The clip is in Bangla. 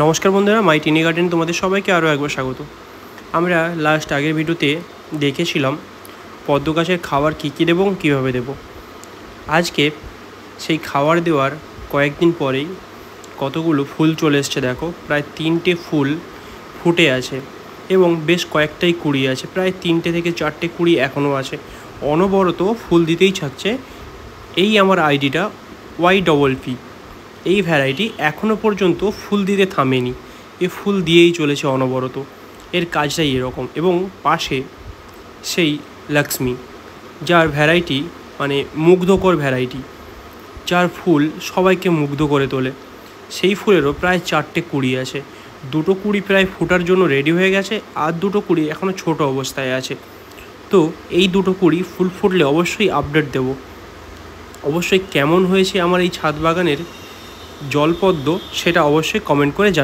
নমস্কার বন্ধুরা, মাই টিনি গার্ডেন তোমাদের সবাইকে আরও একবার স্বাগত। আমরা লাস্ট আগের ভিডিওতে দেখেছিলাম পদ্ম গাছের খাবার কী কী দেবো এবং কীভাবে দেবো। আজকে সেই খাবার দেওয়ার কয়েকদিন পরেই কতগুলো ফুল চলে এসছে। দেখো, প্রায় 3টে ফুল ফুটে আছে এবং বেশ কয়েকটাই কুড়ি আছে, প্রায় 3টে থেকে 4টে কুড়ি এখনও আছে। অনবরত ফুল দিতেই থাকছে। এই আমার আইডিটা YPP, এই ভ্যারাইটি এখনও পর্যন্ত ফুল দিতে থামেনি, এ ফুল দিয়েই চলেছে অনবরত। এর কাজটাই এরকম। এবং পাশে সেই লক্ষ্মী, যার ভ্যারাইটি মানে মুগ্ধকর ভ্যারাইটি, যার ফুল সবাইকে মুগ্ধ করে তোলে, সেই ফুলেরও প্রায় 4টে কুড়ি আছে। 2টো কুড়ি প্রায় ফুটার জন্য রেডি হয়ে গেছে, আর 2টো কুড়ি এখনও ছোট অবস্থায় আছে। তো এই 2টো কুড়ি ফুল ফুটলে অবশ্যই আপডেট দেব। অবশ্যই কেমন হয়েছে আমার এই ছাদ বাগানের জলপদ্ম সেটা অবশ্যই কমেন্ট করে জানাবেন।